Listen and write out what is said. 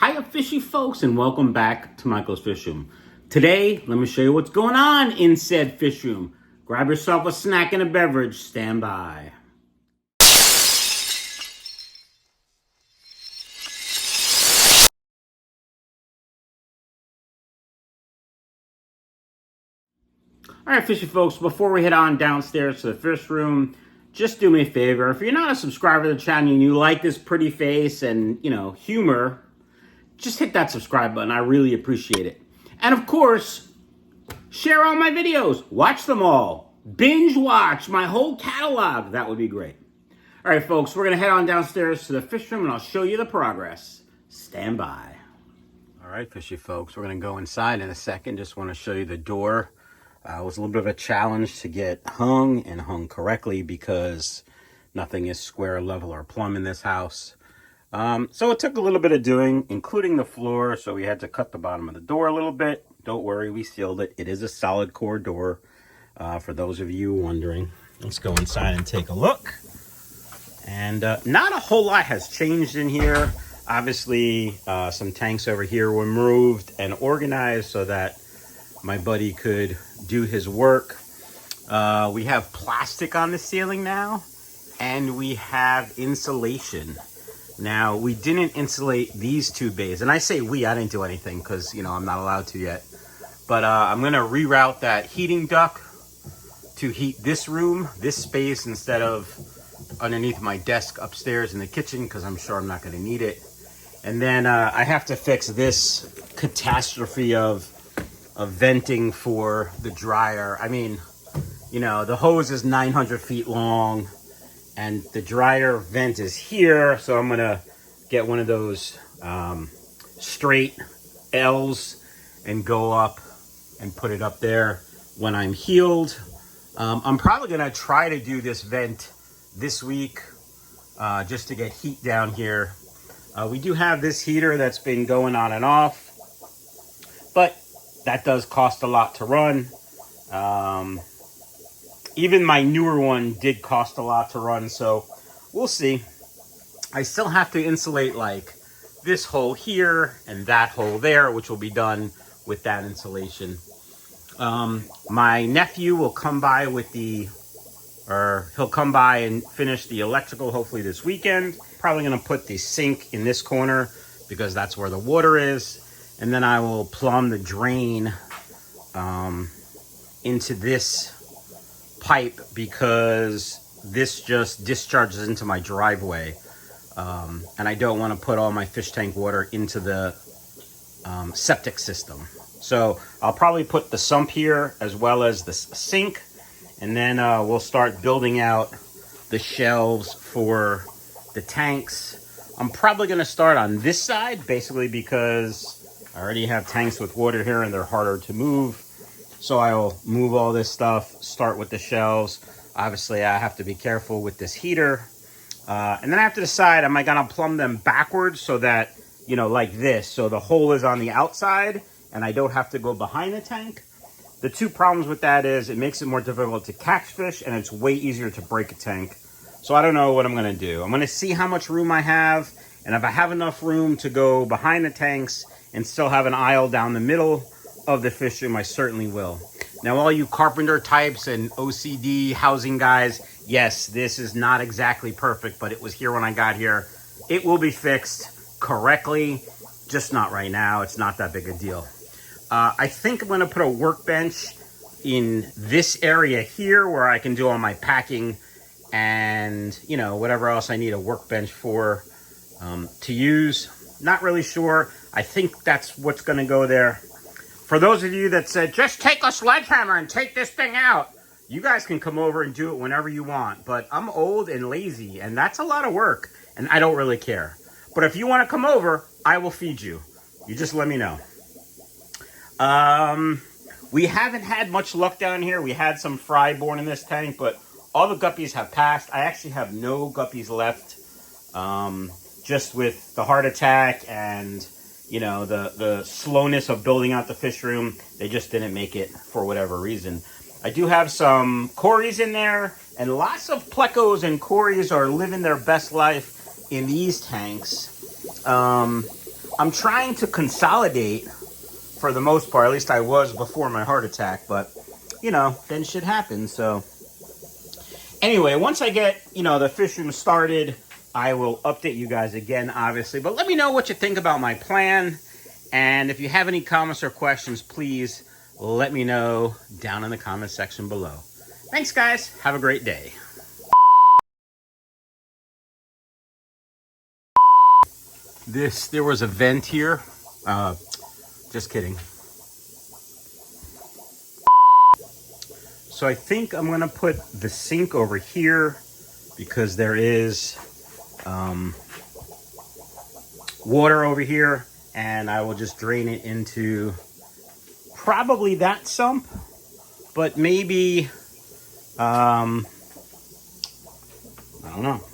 Hiya fishy folks, and welcome back to Michael's Fish Room. Today, let me show you what's going on in said fish room. Grab yourself a snack and a beverage, stand by. Alright fishy folks, before we head on downstairs to the fish room, just do me a favor. If you're not a subscriber to the channel and you like this pretty face and, humor, just hit that subscribe button. I really appreciate it. And of course, share all my videos. Watch them all. Binge watch my whole catalog. That would be great. All right, folks, we're going to head on downstairs to the fish room and I'll show you the progress. Stand by. All right, fishy folks, we're going to go inside in a second. Just want to show you the door. It was a little bit of a challenge to get hung and hung correctly because nothing is square, level, or plumb in this house. So it took a little bit of doing, including the floor, so we had to cut the bottom of the door a little bit. Don't worry, we sealed it. It is a solid core door, for those of you wondering. Let's go inside and take a look. And not a whole lot has changed in here. Obviously, some tanks over here were moved and organized so that my buddy could do his work. We have plastic on the ceiling now, and we have insulation. Now, we didn't insulate these two bays. And I say we, I didn't do anything because, I'm not allowed to yet. But I'm going to reroute that heating duct to heat this room, this space, instead of underneath my desk upstairs in the kitchen because I'm sure I'm not going to need it. And then I have to fix this catastrophe of venting for the dryer. I mean, the hose is 900 feet long. And the dryer vent is here, so I'm going to get one of those straight L's and go up and put it up there when I'm healed. I'm probably going to try to do this vent this week just to get heat down here. We do have this heater that's been going on and off, but that does cost a lot to run. Even my newer one did cost a lot to run, so we'll see. I still have to insulate like this hole here and that hole there, which will be done with that insulation. My nephew will come by he'll come by and finish the electrical hopefully this weekend. Probably gonna put the sink in this corner because that's where the water is. And then I will plumb the drain into this pipe because this just discharges into my driveway, and I don't want to put all my fish tank water into the septic system. So I'll probably put the sump here as well as the sink, and then we'll start building out the shelves for the tanks. I'm probably going to start on this side basically because I already have tanks with water here and they're harder to move. So I'll move all this stuff, start with the shelves. Obviously, I have to be careful with this heater. And then I have to decide, am I going to plumb them backwards so that, like this. So the hole is on the outside and I don't have to go behind the tank. The two problems with that is it makes it more difficult to catch fish and it's way easier to break a tank. So I don't know what I'm going to do. I'm going to see how much room I have. And if I have enough room to go behind the tanks and still have an aisle down the middle of the fish room, I certainly will. Now, all you carpenter types and OCD housing guys, yes, this is not exactly perfect, but it was here when I got here. It will be fixed correctly, just not right now. It's not that big a deal. I think I'm going to put a workbench in this area here where I can do all my packing and, whatever else I need a workbench for to use. Not really sure. I think that's what's going to go there. For those of you that said, just take a sledgehammer and take this thing out, you guys can come over and do it whenever you want. But I'm old and lazy, and that's a lot of work, and I don't really care. But if you want to come over, I will feed you. You just let me know. We haven't had much luck down here. We had some fry born in this tank, but all the guppies have passed. I actually have no guppies left, just with the heart attack and the slowness of building out the fish room. They just didn't make it for whatever reason. I do have some cories in there, and lots of plecos and cories are living their best life in these tanks. I'm trying to consolidate for the most part. At least I was before my heart attack, but you know, then shit happens. So anyway, once I get, you know, the fish room started, I will update you guys again, obviously. But let me know what you think about my plan. And if you have any comments or questions, please let me know down in the comment section below. Thanks, guys. Have a great day. There was a vent here. Just kidding. So I think I'm gonna put the sink over here because there is water over here, and I will just drain it into probably that sump, but maybe, I don't know.